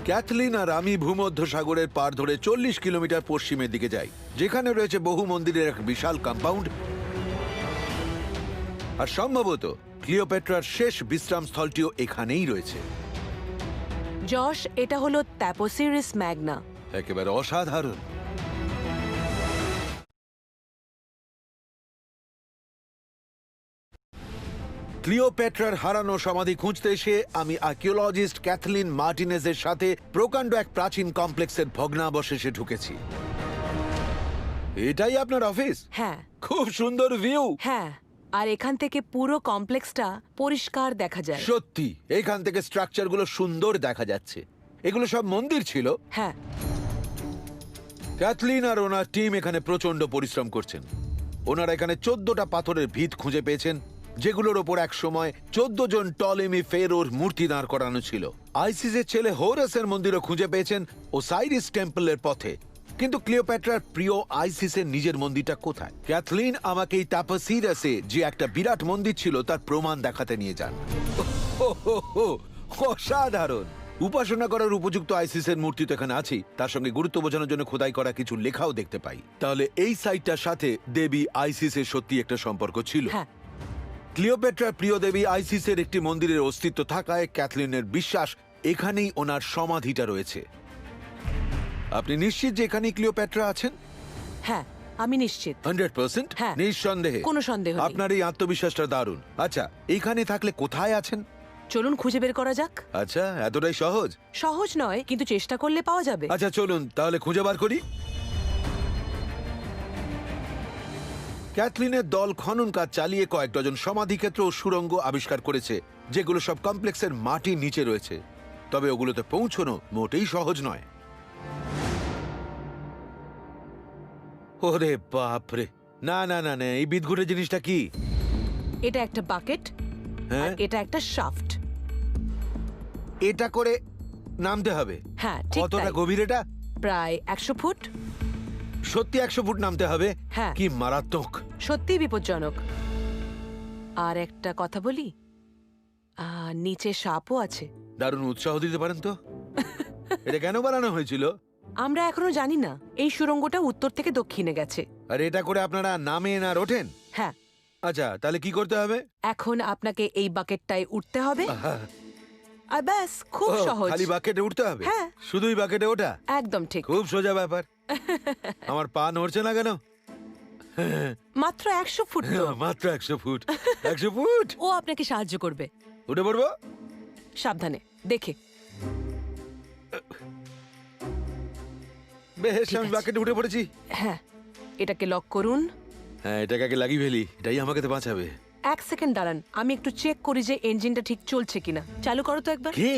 Kathleen আর আমি ভূমধ্য সাগরের পার ধরে 40 কিলোমিটার পশ্চিমের দিকে যাই, যেখানে রয়েছে বহু মন্দিরের এক বিশাল কম্পাউন্ড, আর সম্ভবত ক্লিওপেট্রার শেষ বিশ্রাম স্থলটিও এখানেই রয়েছে। যশ, এটা হলো ট্যাপোসিরিস ম্যাগনা। একেবারে অসাধারণ। ক্লিওপেট্রার হারানো সমাধি খুঁজতে এসে আমি আর্কিওলজিস্ট ক্যাথলিন মার্টিনেজের সাথে প্রকাণ্ড এক প্রাচীন কমপ্লেক্সের ভগ্নাবশেষে ঢুকেছি। এটাই আপনার অফিস? হ্যাঁ। খুব সুন্দর ভিউ। হ্যাঁ, আর এখান থেকে পুরো কমপ্লেক্সটা পরিষ্কার দেখা যায়। সত্যি, এখান থেকে স্ট্রাকচারগুলো সুন্দর দেখা যাচ্ছে। এগুলো সব মন্দির ছিল। হ্যাঁ। ক্যাথলিন আর ওনার টিম এখানে প্রচন্ড পরিশ্রম করছেন। ওনারা এখানে 14টা পাথরের ভিত খুঁজে পেয়েছেন, যেগুলোর ওপর এক সময় 14 জন টলেমি ফেরোর মূর্তি দাঁড় করানো ছিল। আইসিসের ছেলে হোরাসের মন্দিরও খুঁজে পেয়েছেন ওসাইরিস টেম্পলের পথে। কিন্তু ক্লিওপেট্রার প্রিয় আইসিসের নিজের মন্দিরটা কোথায়? ক্যাথলিন আমাকে এই তাপসিরাসে যে একটা বিরাট মন্দির ছিল তার প্রমাণ দেখাতে নিয়ে যান। অসাধারণ! উপাসনা করার উপযুক্ত আইসিসের মূর্তি তো এখানে আছেই, তার সঙ্গে গুরুত্ব বোঝানোর জন্য খোদাই করা কিছু লেখাও দেখতে পাই। তাহলে এই সাইটটার সাথে দেবী আইসিসের সত্যি একটা সম্পর্ক ছিল। হ্যাঁ। ক্লিওপেট্রার প্রিয় দেবী আইসিসের একটি মন্দিরের অস্তিত্ব থাকায় ক্যাথলিনের বিশ্বাস এখানেই ওনার সমাধিটা রয়েছে। আপনি নিশ্চিত যে এখানেই ক্লিওপেট্রা আছেন? হ্যাঁ, আমি নিশ্চিত। 100%? হ্যাঁ। নিঃসন্দেহে? কোনো সন্দেহ নেই। আপনার এই আত্মবিশ্বাসটা দারুণ। আচ্ছা, এখানে থাকলে কোথায় আছেন? চলুন খুঁজে বের করা যাক। আচ্ছা, এতটাই সহজ? সহজ নয়, কিন্তু চেষ্টা করলে পাওয়া যাবে। আচ্ছা চলুন তাহলে খুঁজে বার করি। ক্যাথলিনের দল খনন কাজ চালিয়ে কয়েক ডজন সমাধিক্ষেত্র ও সুড়ঙ্গ আবিষ্কার করেছে, যেগুলো সব কমপ্লেক্সের মাটির নিচে রয়েছে। তবে ওগুলোতে পৌঁছানো মোটেই সহজ নয়। ওরে বাপরে! না না না না, এই বিদঘুটে জিনিসটা কি? এটা একটা বাকেট, হ্যাঁ, আর এটা একটা শাফট। এটা করে নামতে হবে? হ্যাঁ, ঠিক কতটা তাই। গভীর এটা? প্রায় 100 ফুট। সত্যি 100 ফুট নামতে হবে? হ্যাঁ। কি মারাত্মক! সত্যি বিপজ্জনক। আর একটা কথা বলি, নিচে সাপও আছে। দারুণ উৎসাহ দিতে পারেন তো। এটা কেন বানানো হয়েছিল? আমরা এখনো জানি না। এই সুড়ঙ্গটা উত্তর থেকে দক্ষিণে গেছে। আর এটা করে আপনারা নামেন আর ওঠেন? হ্যাঁ। আচ্ছা, তাহলে কি করতে হবে? এখন আপনাকে এই বাকেটটায় উঠতে হবে, আর ব্যাস, খুব ও, সহজ। খালি বাকেটে উঠতে হবে? হ্যাঁ। শুধুই বাকেটে ওঠা? একদম ঠিক। খুব সোজা ব্যাপার। আমার পা নড়ছে না কেন? মাত্র 100 ফুট তো। মাত্র 100 ফুট। 100 ফুট? ও আপনাকে সাহায্য করবে। উঠে পড়বো? সাবধানে, দেখে। বেশ, ঠিক আমি আছে। বাকেটে উঠে পড়েছি। হ্যাঁ, এটাকে লক করুন। হ্যাঁ, এটাকে আগে লাগিয়ে ফেলি, এটাই আমাকে তো বাঁচাবে। 1 সেকেন্ড দাঁড়ান, আমি একটু চেক করি যে ইঞ্জিনটা ঠিক চলছে কিনা। চালু করো তো একবার। কি?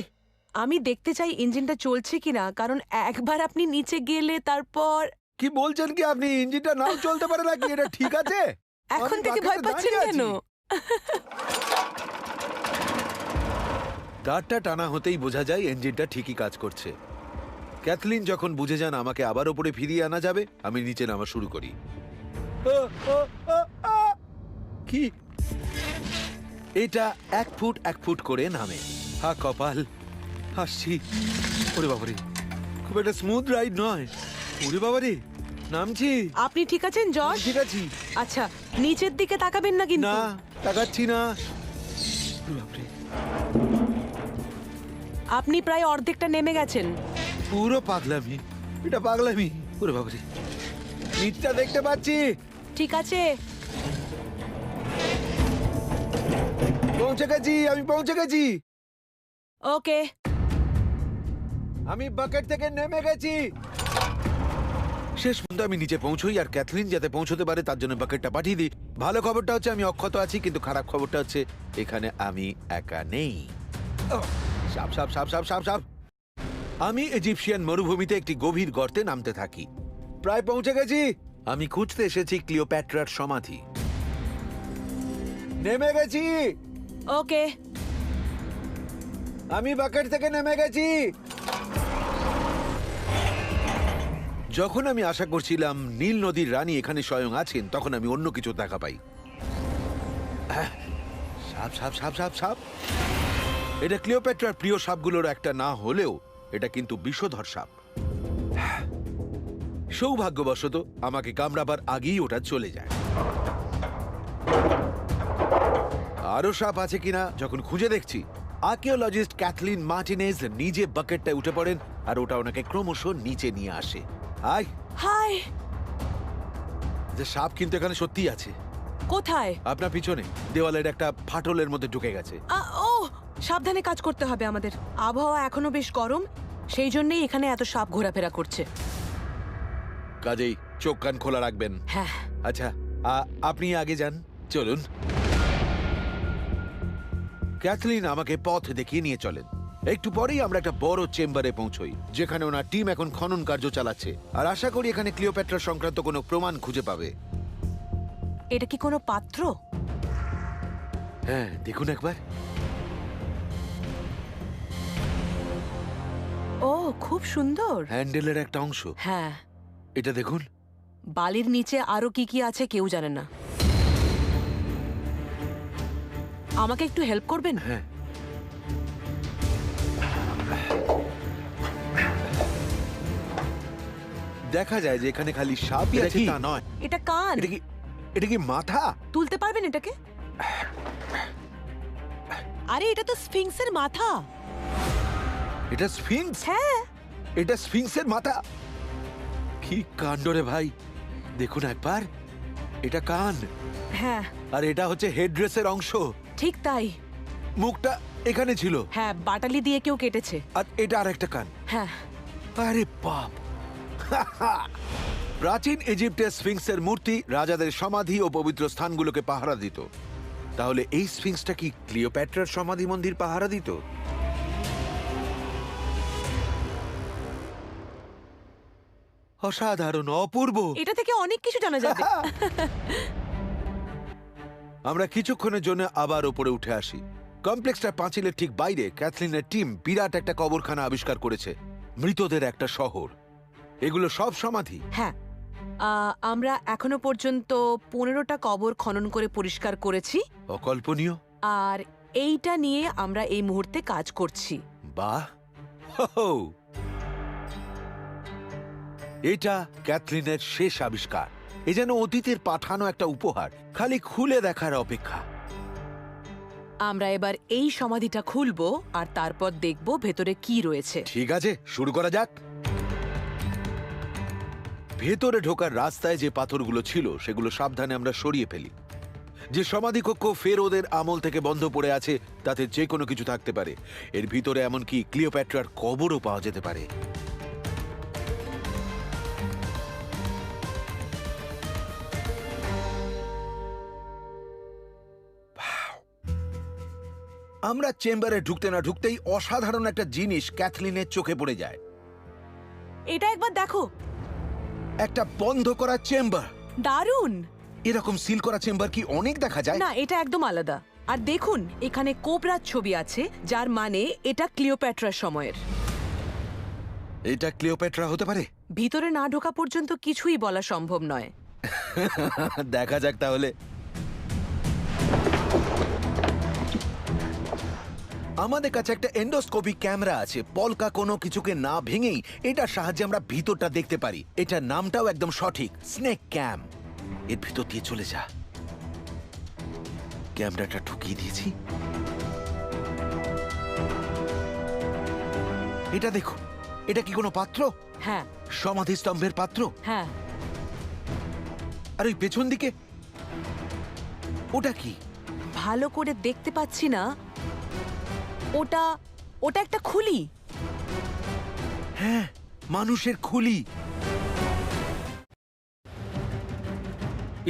আমি দেখতে চাই ইঞ্জিনটা চলছে কিনা, কারণ একবার আপনি নিচে গেলে তারপর। কি বলছেন কি আপনি? ইঞ্জিনটা নাও চলতে পারে নাকি? এটা ঠিক আছে? এখন আমি থেকে ভয় বাকেটে পাচ্ছেন দাঁড়িয়ে কেন? আছি। তারটা টানা হতেই বোঝা যায় ইঞ্জিনটা ঠিকই কাজ করছে। ক্যাথলিন যখন বুঝে যান আমাকে আবার ওপরে ফিরিয়ে আনা যাবে, আমি নিচে নামা শুরু করি। কি? এটা 1 ফুট 1 ফুট করে নামে। হা কপাল, হাসছি। ওরে বাবারে, খুব একটা স্মুথ রাইড নয়। ওরে বাবারে, নামছি। আপনি ঠিক আছেন যশ? ঠিক আছি। আচ্ছা, নিচের দিকে তাকাবেন না কিন্তু। না, তাকাচ্ছি না। ওরে বাবারে, আপনি প্রায় অর্ধেকটা নেমে গেছেন। পুরো পাগলামি, এটা পাগলামি। ওরে বাবারে, নিচটা দেখতে পাচ্ছি। ঠিক আছে। পৌঁছে গেছি, আমি পৌঁছে গেছি। ওকে। আমি বাকেট থেকে নেমে গেছি। শেষ পর্যন্ত আমি নিচে পৌঁছই, আর ক্যাথলিন যাতে পৌঁছতে পারে তার জন্য বাকেটটা পাঠিয়ে দিই। ভালো খবরটা হচ্ছে আমি অক্ষত আছি, কিন্তু খারাপ খবরটা হচ্ছে এখানে আমি একা নেই। সাপ সাপ সাপ সাপ সাপ সাপ। আমি ইজিপশিয়ান মরুভূমিতে একটি গভীর গর্তে নামতে থাকি। প্রায় পৌঁছে গেছি। আমি খুঁজতে এসেছি ক্লিওপেট্রার সমাধি। নেমে গেছি। ওকে। আমি বাকেট থেকে নেমে গেছি। যখন আমি আশা করছিলাম নীল নদীর রানী এখানে স্বয়ং আছেন, তখন আমি অন্য কিছু দেখা পাই। সাপ সাপ সাপ সাপ সাপ। এটা ক্লিওপেট্রার প্রিয় সাপগুলোর একটা না হলেও এটা কিন্তু বিষধর সাপ। সৌভাগ্যবশত আমাকে কামড়াবার আগেই ওটা চলে যায়। আরো সাপ আছে কিনা যখন খুঁজে দেখছি, আর্কিওলজিস্ট ক্যাথলিন মার্টিনেজ নিজে বাকেটটায় উঠে পড়েন আর ওটা ওনাকে ক্রমশ নিচে নিয়ে আসে। High high. যে সাপ কিন্তু এখানে সত্যিই আছে। কোথায়? আপনার পিছনে দেওয়ালের একটা ফাটলের মধ্যে ঢুকে গেছে। ও, সাবধানে কাজ করতে হবে আমাদের। আবহাওয়া এখনো বেশ গরম, সেই জন্যই এখানে এত সাপ ঘোরাফেরা করছে। কাজেই চোখ কান খোলা রাখবেন। হ্যাঁ। আচ্ছা, আপনি আগে যান, চলুন। ক্যাথলিন আমাকে পথ দেখিয়ে নিয়ে চলেন। একটু পরেই আমরা একটা বড় চেম্বারে পৌঁছই, যেখানে ওনার টিম এখন খনন কার্য চালাচ্ছে, আর আশা করি এখানে ক্লিওপেট্রা সংক্রান্ত কোনো প্রমাণ খুঁজে পাবে। এটা কি কোনো পাত্র? হ্যাঁ, দেখুন একবার। ও, খুব সুন্দর। হ্যান্ডেলের একটা অংশ। হ্যাঁ। এটা দেখুন। বালির নিচে আরো কি কি আছে কেউ জানে না। আমাকে একটু হেল্প করবেন? হ্যাঁ। দেখা যায় যে এখানে খালি সাপই আছে তা নয়। এটা কান। এটা কি মাথা? তুলতে পারবেন এটাকে? আরে এটা তো স্ফিংসের মাথা। এটা স্ফিংস? হ্যাঁ। এটা স্ফিংসের মাথা? কি কাণ্ড রে ভাই, দেখুন একবার। এটা কান। হ্যাঁ। আর এটা হচ্ছে হেডড্রেসের অংশ। ঠিক তাই। মুখটা এখানে ছিল। হ্যাঁ, বাটালি দিয়ে কেউ কেটেছে। আর এটা আরেকটা কান। হ্যাঁ। আরে বাপ! প্রাচীন ইজিপ্টের স্ফিংসের মূর্তি রাজাদের সমাধি ও পবিত্র স্থানগুলোকে পাহারা দিত। তাহলে এই স্ফিংসটা কি ক্লিওপ্যাট্রার সমাধি মন্দির পাহারা দিত? অসাধারণ, অপূর্ব। এটা থেকে অনেক কিছু জানা যাবে। আমরা কিছুক্ষণের জন্য আবার উপরে উঠে আসি। কমপ্লেক্সটার পাঁচিলের ঠিক বাইরে ক্যাথলিনের টিম বিরাট একটা কবরখানা আবিষ্কার করেছে, মৃতদের একটা শহর। এগুলো সব সমাধি। হ্যাঁ, আমরা এখনো পর্যন্ত 15টা কবর খনন করে পরিষ্কার করেছি। অকল্পনীয়। আর এইটা নিয়ে আমরা এই মুহূর্তে কাজ করছি। বাহ! হো! এটা ক্যাথলিনের শেষ আবিষ্কার। এ যেন অতীতের পাঠানো একটা উপহার, খালি খুলে দেখার অপেক্ষা। আমরা এবার এই সমাধিটা খুলবো আর তারপর দেখব ভেতরে কি রয়েছে। ঠিক আছে, শুরু করা যাক। ভেতরে ঢোকার রাস্তায় যে পাথরগুলো ছিল সেগুলো সাবধানে আমরা সরিয়ে ফেলি। যে সমাধিকক্ষ ফেরোদের আমল থেকে বন্ধ পড়ে আছে তাতে যে কোনো কিছু থাকতে পারে। এর ভিতরে এমনকি ক্লিওপ্যাট্রার কবরও পাওয়া যেতে পারে। আমরা চেম্বারে ঢুকতে না ঢুকতেই অসাধারণ একটা জিনিস ক্যাথলিনের চোখে পড়ে যায়। এটা একবার দেখো। একটা বন্ধ করা চেম্বার। দারুণ। এরকম সিল করা চেম্বার কি অনেক দেখা যায়? না, এটা একদম আলাদা। আর দেখুন, এখানে কোবরার ছবি আছে, যার মানে এটা ক্লিওপ্যাট্রার সময়ের। এটা ক্লিওপ্যাট্রা হতে পারে? ভিতরে না ঢোকা পর্যন্ত কিছুই বলা সম্ভব নয়। দেখা যাক তাহলে। আমাদের কাছে একটা এন্ডোস্কোপিক ক্যামেরা আছে। পলকা কোনো কিছুকে না ভেঙেই এটার সাহায্যে আমরা ভিতরটা দেখতে পারি। এটার নামটাও একদম সঠিক, স্নেক ক্যাম। এর ভিতর দিয়ে চলে যা। ক্যামেরাটা ঢুকিয়ে দিয়েছি। এটা দেখো, এটা কি কোনো পাত্র? হ্যাঁ। সমাধিস্তম্ভের পাত্র? হ্যাঁ। আর ওই পেছন দিকে ওটা কি? ভালো করে দেখতে পাচ্ছি না। ওটা ওটা একটা খুলি। হ্যাঁ, মানুষের খুলি।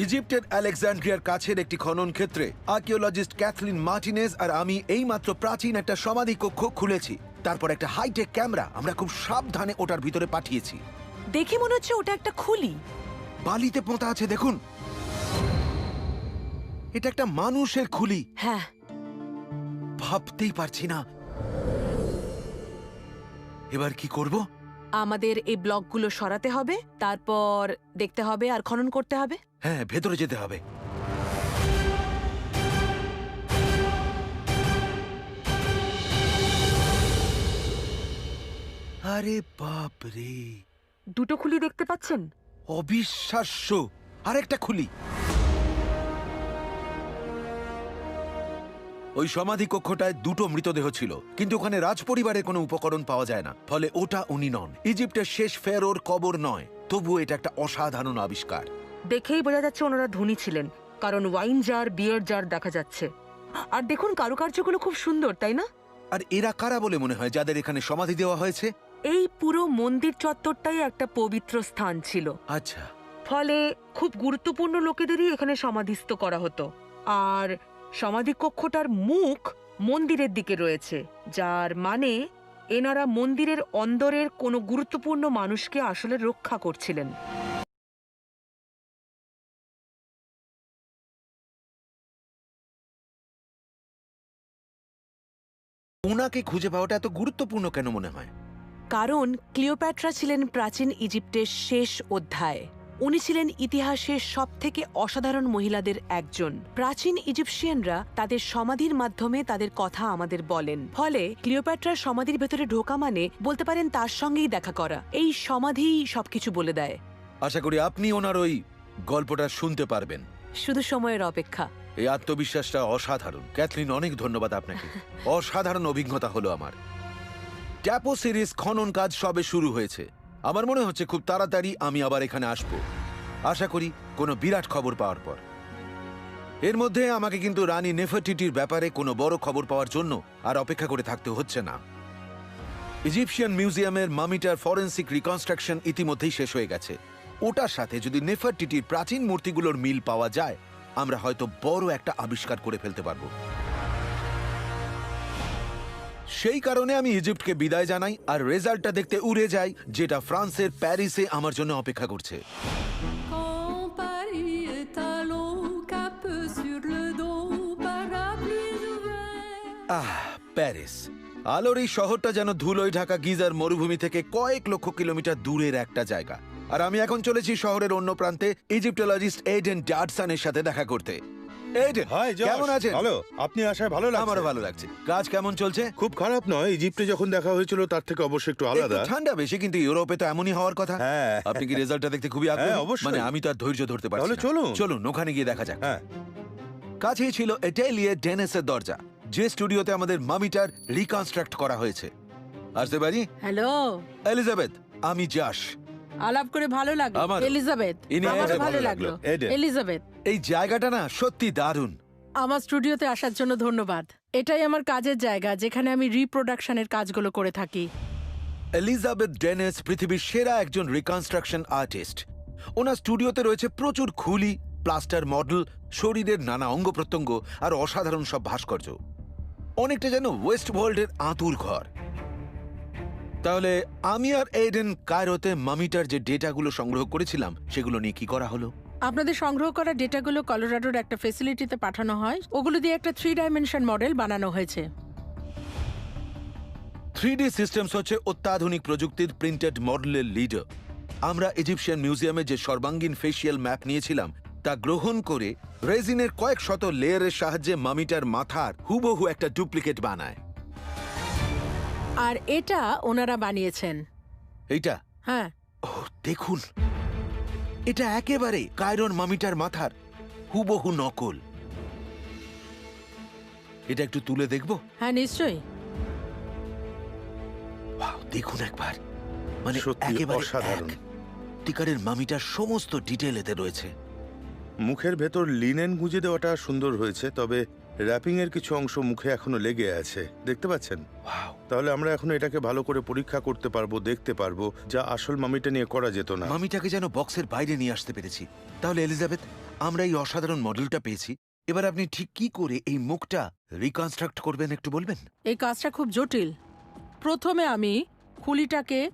ইজিপ্টের আলেকজান্ড্রিয়ার কাছের একটি খনন ক্ষেত্রে আর্কিওলজিস্ট ক্যাথলিন মার্টিনেজ আর আমি এইমাত্র প্রাচীন একটা সমাধি কক্ষ খুলেছি। তারপর একটা হাইটেক ক্যামেরা আমরা খুব সাবধানে ওটার ভিতরে পাঠিয়েছি। দেখে মনে হচ্ছে ওটা একটা খুলি। বালিতে পোঁতা আছে, দেখুন। এটা একটা মানুষের খুলি। হ্যাঁ। ভাবতেই পারছি না। এবার কি করব? আমাদের এই ব্লকগুলো সরাতে হবে, তারপর দেখতে হবে আর খনন করতে হবে। হ্যাঁ, ভেতরে যেতে হবে। আরে বাপ রে, দুটো খুলি দেখতে পাচ্ছেন? অবিশ্বাস্য। আরেকটা খুলি। ওই সমাধি কক্ষটায় দুটো মৃতদেহ ছিল, কিন্তু ওখানে রাজপরিবারের কোনো উপকরণ পাওয়া যায় না, ফলে ওটা উনি নন। ইজিপ্টের শেষ ফেরোর কবর নয়, তবুও এটা একটা অসাধারণ আবিষ্কার। দেখেই বোঝা যাচ্ছে ওনারা ধনী ছিলেন, কারণ ওয়াইন জার, বিয়ার জার দেখা যাচ্ছে। আর দেখুন কারুকার্যগুলো খুব সুন্দর, তাই না? আর এরা কারা বলে মনে হয় যাদের এখানে সমাধি দেওয়া হয়েছে? এই পুরো মন্দির চত্বরটাই একটা পবিত্র স্থান ছিল, আচ্ছা, ফলে খুব গুরুত্বপূর্ণ লোকেদেরই এখানে সমাধিস্থ করা হতো। আর সমাধি কক্ষটার মুখ মন্দিরের দিকে রয়েছে, যার মানে এনারা মন্দিরের অন্দরের কোনো গুরুত্বপূর্ণ মানুষকে আসলে রক্ষা করছিলেন। ওনাকে খুঁজে পাওয়াটা এত গুরুত্বপূর্ণ কেন মনে হয়? কারণ ক্লিওপ্যাট্রা ছিলেন প্রাচীন ইজিপ্টের শেষ অধ্যায়। উনি ছিলেন ইতিহাসের সবথেকে অসাধারণ মহিলাদের একজন। প্রাচীন ইজিপশিয়ানরা তাদের সমাধির মাধ্যমে তাদের কথা আমাদের বলেন, ফলে ক্লিওপ্যাট্রার সমাধির ভেতরে ঢোকা মানে বলতে পারেন তার সঙ্গেই দেখা করা। এই সমাধিই সবকিছু বলে দেয়। আশা করি আপনি ওনার ওই গল্পটা শুনতে পারবেন। শুধু সময়ের অপেক্ষা। এই আত্মবিশ্বাসটা অসাধারণ। ক্যাথলিন, অনেক ধন্যবাদ আপনাকে। অসাধারণ অভিজ্ঞতা হলো আমার। ট্যাপো সিরিজ খনন কাজ সবে শুরু হয়েছে। আমার মনে হচ্ছে খুব তাড়াতাড়ি আমি আবার এখানে আসব, আশা করি কোনো বিরাট খবর পাওয়ার পর। এর মধ্যে আমাকে কিন্তু রানী নেফারটিটির ব্যাপারে কোনো বড় খবর পাওয়ার জন্য আর অপেক্ষা করে থাকতে হচ্ছে না। ইজিপশিয়ান মিউজিয়ামের মামিটার ফরেন্সিক রিকনস্ট্রাকশন ইতিমধ্যেই শেষ হয়ে গেছে। ওটার সাথে যদি নেফারটিটির প্রাচীন মূর্তিগুলোর মিল পাওয়া যায়, আমরা হয়তো বড় একটা আবিষ্কার করে ফেলতে পারবো। সেই কারণে আমি ইজিপ্টকে বিদায় জানাই আর রেজাল্টটা দেখতে উড়ে যাই, যেটা ফ্রান্সের প্যারিসে আমার জন্য অপেক্ষা করছে। Quand Paris est à l'eau, cap sur le dos, parapluie ouvert. Paris. আলোর এই শহরটা যেন ধুলোয় ঢাকা গিজার মরুভূমি থেকে কয়েক লক্ষ কিলোমিটার দূরের একটা জায়গা। আর আমি এখন চলেছি শহরের অন্য প্রান্তে ইজিপ্টোলজিস্ট এইডেন ডাডসনের সাথে দেখা করতে। এইডেন, হাই জশ, কেমন আছেন? ভালো। আপনি আসায় ভালো লাগছে। আমারও ভালো লাগছে। কাজ কেমন চলছে? খুব খারাপ নয়। ইজিপ্টে যখন দেখা হয়েছিল তার থেকে অবশ্যই একটু আলাদা। একটু ঠান্ডা বেশি, কিন্তু ইউরোপে তো এমনই হওয়ার কথা। হ্যাঁ। আপনি কি রেজাল্টটা দেখতে খুবই আগ্রহী? হ্যাঁ, অবশ্যই। মানে আমি তো আর ধৈর্য ধরতে পারছি তাহলে না। চলুন। চলুন ওখানে গিয়ে দেখা যাক। হ্যাঁ, কাছেই ছিল এটেলিয়ে ডেনেসের দরজা, যে স্টুডিওতে আমাদের মামিটার রিকনস্ট্রাক্ট করা হয়েছে। আসতে পারি? হ্যালো, এলিজাবেথ, আমি যশ। আলাপ করে ভালো লাগলো। আমার- এলিজাবেথ, ইনি আমারও এডেন। ভালো লাগলো। এডেন। এলিজাবেথ, এই জায়গাটা না সত্যি দারুণ। আমার স্টুডিওতে আসার জন্য ধন্যবাদ। এটাই আমার কাজের জায়গা, যেখানে আমি রিপ্রোডাকশনের কাজগুলো করে থাকি। এলিজাবেথ ডেনেস পৃথিবীর সেরা একজন রিকনস্ট্রাকশন আর্টিস্ট। ওনার স্টুডিওতে রয়েছে প্রচুর খুলি, প্লাস্টার মডেল, শরীরের নানা অঙ্গ প্রত্যঙ্গ আর অসাধারণ সব ভাস্কর্য। অনেকটা যেন ওয়েস্ট ওয়ার্ল্ডের আঁতুর ঘর। তাহলে আমি আর এইডেন কায়রোতে মামিটার যে ডেটাগুলো সংগ্রহ করেছিলাম সেগুলো নিয়ে কি করা হলো? আপনাদের সংগ্রহ করা ডেটাগুলো কলোরাডোর একটা ফেসিলিটিতে পাঠানো হয়। ওগুলো দিয়ে একটা 3 ডাইমেনশন মডেল বানানো হয়েছে। 3D সিস্টেমস হচ্ছে অত্যাধুনিক প্রযুক্তির প্রিন্টেড মডেলের লিডার। আমরা ইজিপশিয়ান মিউজিয়ামে যে সর্বাঙ্গীন ফেসিয়াল ম্যাপ নিয়েছিলাম তা গ্রহণ করে রেজিনের কয়েক শত লেয়ারের সাহায্যে মামিটার মাথার হুবহু একটা ডুপ্লিকেট বানায়। আর এটা ওনারা বানিয়েছেন। এইটা, হ্যাঁ, ও দেখুন, এটা একেবারে কায়রোর মামিটার মাথার হুবহু নকল। এটা একটু তুলে দেখবো? হ্যাঁ নিশ্চয়ই। ওয়াও, দেখুন একবার, মানে সত্যি একেবারে অসাধারণ। টিকারের মামিটার সমস্ত ডিটেল এতে রয়েছে। মুখের ভেতর লিনেন গুঁজে দেওয়াটা সুন্দর হয়েছে, তবে র্যাপিং এর কিছু অংশ মুখে এখনো লেগে আছে। দেখতে পাচ্ছেন? ওয়াও, তাহলে আমরা এখন এটাকে ভালো করে পরীক্ষা করতে পারবো, দেখতে পারবো, যা আসল মামিটা নিয়ে করা যেত না। মামিটাকে যেন বক্সের বাইরে নিয়ে আসতে পেরেছি। তাহলে এলিজাবেথ, আমরা এই অসাধারণ মডেলটা পেয়েছি। এবার আপনি ঠিক কি করে এই মুখটা রিকনস্ট্রাক্ট করবেন একটু বলবেন? এই কাজটা খুব জটিল। প্রথমে আমি খুলিটাকে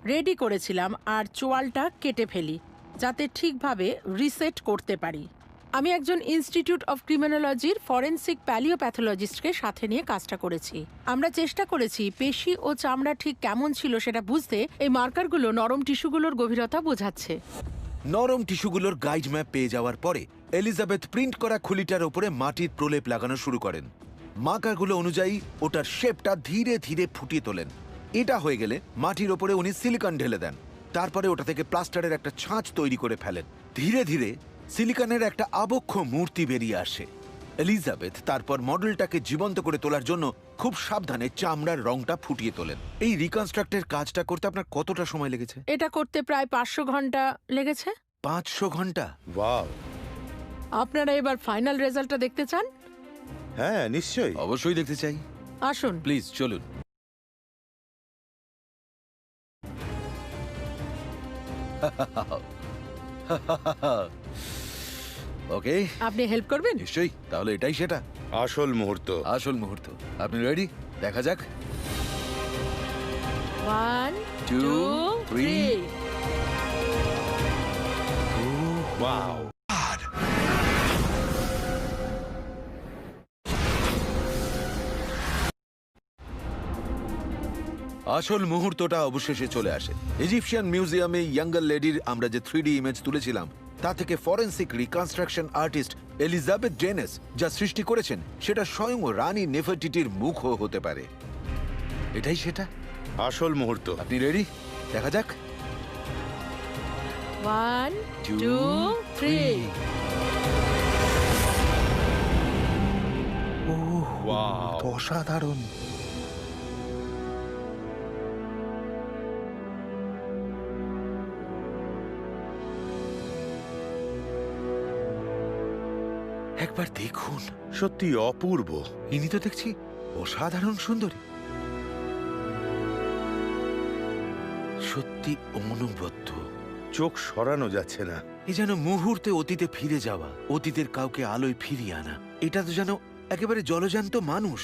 রেডি করেছিলাম আর চোয়ালটা কেটে ফেলি, যাতে ঠিকভাবে রিসেট করতে পারি। আমি একজন ইনস্টিটিউট অফ ক্রিমিনোলজির ফরেন্সিক প্যালিওপ্যাথোলজিস্টকে সাথে নিয়ে কাজটা করেছি। আমরা চেষ্টা করেছি পেশি ও চামড়া ঠিক কেমন ছিল সেটা বুঝতে। এই মার্কারগুলো নরম টিস্যুগুলোর গভীরতা বোঝাচ্ছে। নরম টিস্যুগুলোর গাইড ম্যাপ পেয়ে যাওয়ার পরে এলিজাবেথ প্রিন্ট করা খুলিটার উপরে মাটির প্রলেপ লাগানো শুরু করেন। মার্কারগুলো অনুযায়ী ওটার শেপটা ধীরে ধীরে ফুটিয়ে তোলেন। এটা হয়ে গেলে মাটির ওপরে উনি সিলিকন ঢেলে দেন, তারপরে ওটা থেকে প্লাস্টারের একটা ছাঁচ তৈরি করে ফেলেন। ধীরে ধীরে সিলিকনের একটা আবক্ষ মূর্তি বেরিয়ে আসে। এলিজাবেথ তারপর মডেলটাকে জীবন্ত করে তোলার জন্য খুব সাবধানে চামড়ার রংটা ফুটিয়ে তোলেন। এই রিকনস্ট্রাক্টের কাজটা করতে আপনার কতটা সময় লেগেছে? এটা করতে প্রায় 500 ঘন্টা লেগেছে। 500 ঘন্টা? ওয়াও! আপনারা এবার ফাইনাল রেজাল্টটা দেখতে চান? হ্যাঁ, নিশ্চয়ই। অবশ্যই দেখতে চাই। আসুন। প্লিজ চলুন। ওকে, আপনি হেল্প করবেন? নিশ্চয়ই। তাহলে এটাই সেটা, আসল মুহূর্ত। আসল মুহূর্ত। আপনি রেডি? দেখা যাক। 1 2, 2 3 ওয়াও! আসল মুহূর্তটা অবশেষে চলে আসে। ইজিপশিয়ান মিউজিয়ামে ইয়াঙ্গার লেডির আমরা যে 3D ইমেজ তুলেছিলাম তা থেকে ফরেন্সিক রিকনস্ট্রাকশন আর্টিস্ট এলিজাবেথ জেনেস যা সৃষ্টি করেছেন সেটা স্বয়ং রানী নেফারটিটির মুখও হতে পারে। এটাই সেটা, আসল মুহূর্ত। আপনি রেডি? দেখা যাক। 1 2 3 ওয়াও! অসাধারণ। একবার দেখুন, সত্যি অপূর্ব। ইনি তো দেখছি অসাধারণ সুন্দরী, সত্যি অনুবদ্ধ। চোখ সরানো যাচ্ছে না। এ যেন মুহূর্তে অতীতে ফিরে যাওয়া, অতীতের কাউকে আলোয় ফিরিয়ে আনা। এটা তো যেন একেবারে জলজান্ত মানুষ।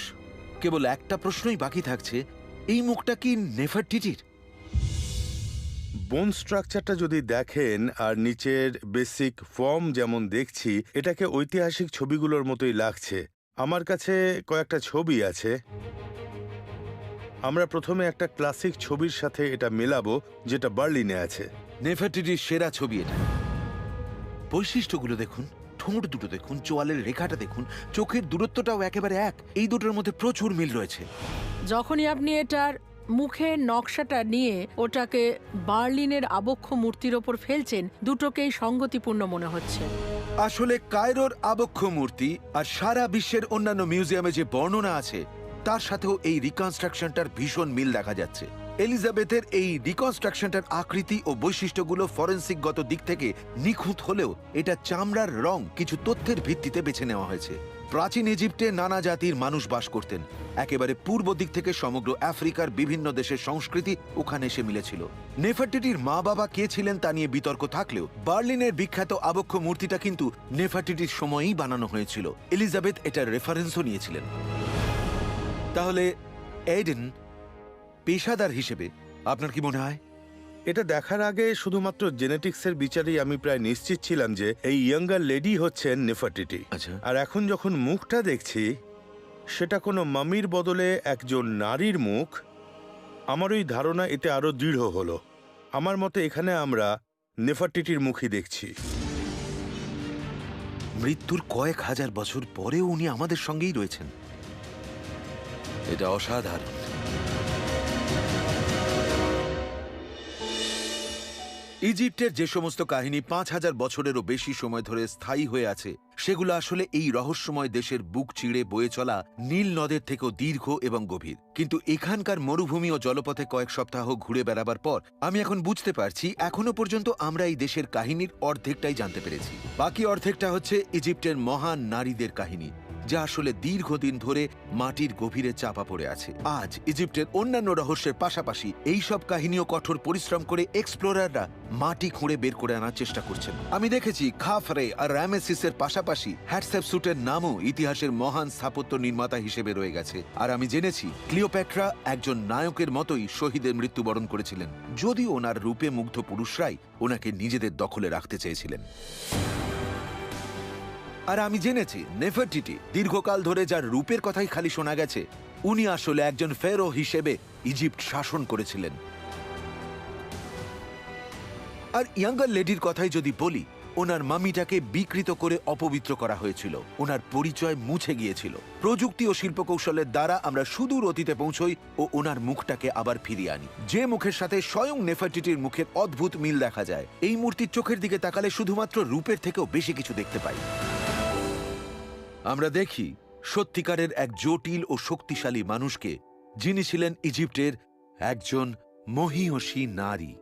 কেবল একটা প্রশ্নই বাকি থাকছে, এই মুখটা কি নেফারটিটির? বোন স্ট্রাকচারটা যদি দেখেন আর নিচের বেসিক ফর্ম যেমন দেখছি, এটাকে ঐতিহাসিক ছবিগুলোর মতোই লাগছে। আমার কাছে কয়েকটা ছবি আছে। আমরা প্রথমে একটা ক্লাসিক ছবির সাথে এটা মেলাবো যেটা বার্লিনে আছে। নেফারটিটির সেরা ছবি এটা। বৈশিষ্ট্যগুলো দেখুন, ঠোঁট দুটো দেখুন, চোয়ালের রেখাটা দেখুন, চোখের দূরত্বটাও একেবারে এক। এই দুটোর মধ্যে প্রচুর মিল রয়েছে। যখনই আপনি এটার মুখের নকশাটা নিয়ে ওটাকে বার্লিনের আবক্ষ মূর্তির ওপর ফেলছেন, দুটোকেই সঙ্গতিপূর্ণ মনে হচ্ছে। আসলে কায়রোর আবক্ষ মূর্তি আর সারা বিশ্বের অন্যান্য মিউজিয়ামে যে বর্ণনা আছে তার সাথেও এই রিকনস্ট্রাকশনটার ভীষণ মিল দেখা যাচ্ছে। এলিজাবেথের এই রিকনস্ট্রাকশনটার আকৃতি ও বৈশিষ্ট্যগুলো ফরেন্সিকগত দিক থেকে নিখুঁত হলেও এটা চামড়ার রং কিছু তথ্যের ভিত্তিতে বেছে নেওয়া হয়েছে। প্রাচীন ইজিপ্টে নানা জাতির মানুষ বাস করতেন। একেবারে পূর্ব দিক থেকে সমগ্র আফ্রিকার বিভিন্ন দেশের সংস্কৃতি ওখানে এসে মিলেছিল। নেফারটিটির মা বাবা কে ছিলেন তা নিয়ে বিতর্ক থাকলেও বার্লিনের বিখ্যাত আবক্ষ মূর্তিটা কিন্তু নেফারটিটির সময়েই বানানো হয়েছিল। এলিজাবেথ এটার রেফারেন্সও নিয়েছিলেন। তাহলে এডেন পেশাদার হিসেবে আপনার কি মনে হয়? এটা দেখার আগে শুধুমাত্র জেনেটিক্সের বিচারেই আমি প্রায় নিশ্চিত ছিলাম যে এই ইয়াঙ্গার লেডি হচ্ছেন নেফারটিটি। আচ্ছা। আর এখন যখন মুখটা দেখছি, সেটা কোনো মামির বদলে একজন নারীর মুখ, আমার ওই ধারণা এতে আরো দৃঢ় হলো। আমার মতে এখানে আমরা নেফারটিটির মুখই দেখছি। মৃত্যুর কয়েক হাজার বছর পরেও উনি আমাদের সঙ্গেই রয়েছেন। এটা অসাধারণ। ইজিপ্টের যে সমস্ত কাহিনী 5000 বছরেরও বেশি সময় ধরে স্থায়ী হয়ে আছে সেগুলো আসলে এই রহস্যময় দেশের বুক চিড়ে বয়ে চলা নীল নদের থেকেও দীর্ঘ এবং গভীর। কিন্তু এখানকার মরুভূমি ও জলপথে কয়েক সপ্তাহ ঘুরে বেড়াবার পর আমি এখন বুঝতে পারছি এখনো পর্যন্ত আমরা এই দেশের কাহিনীর অর্ধেকটাই জানতে পেরেছি। বাকি অর্ধেকটা হচ্ছে ইজিপ্টের মহান নারীদের কাহিনী, যা আসলে দীর্ঘদিন ধরে মাটির গভীরে চাপা পড়ে আছে। আজ ইজিপ্টের অন্যান্য রহস্যের পাশাপাশি এই সব কাহিনীও কঠোর পরিশ্রম করে এক্সপ্লোরাররা মাটি খুঁড়ে বের করে আনার চেষ্টা করছেন। আমি দেখেছি খাফরে আর রামেসিসের পাশাপাশি হ্যাটশেপসুটের নামও ইতিহাসের মহান স্থাপত্য নির্মাতা হিসেবে রয়ে গেছে। আর আমি জেনেছি ক্লিওপ্যাট্রা একজন নায়কের মতোই শহীদের মৃত্যুবরণ করেছিলেন, যদিও ওনার রূপে মুগ্ধ পুরুষরাই ওনাকে নিজেদের দখলে রাখতে চেয়েছিলেন। আর আমি জেনেছি নেফারটিটি দীর্ঘকাল ধরে যার রূপের কথাই খালি শোনা গেছে, উনি আসলে একজন ফেরো হিসেবে ইজিপ্ট শাসন করেছিলেন। আর ইয়াঙ্গার লেডির কথাই যদি বলি, ওনার মামিটাকে বিকৃত করে অপবিত্র করা হয়েছিল, ওনার পরিচয় মুছে গিয়েছিল। প্রযুক্তি ও শিল্পকৌশলের দ্বারা আমরা সুদূর অতীতে পৌঁছই ও ওনার মুখটাকে আবার ফিরিয়ে আনি, যে মুখের সাথে স্বয়ং নেফারটিটির মুখের অদ্ভুত মিল দেখা যায়। এই মূর্তির চোখের দিকে তাকালে শুধুমাত্র রূপের থেকেও বেশি কিছু দেখতে পাই। আমরা দেখি সত্যিকারের এক জটিল ও শক্তিশালী মানুষকে, যিনি ছিলেন ইজিপ্টের একজন মহীয়সী নারী।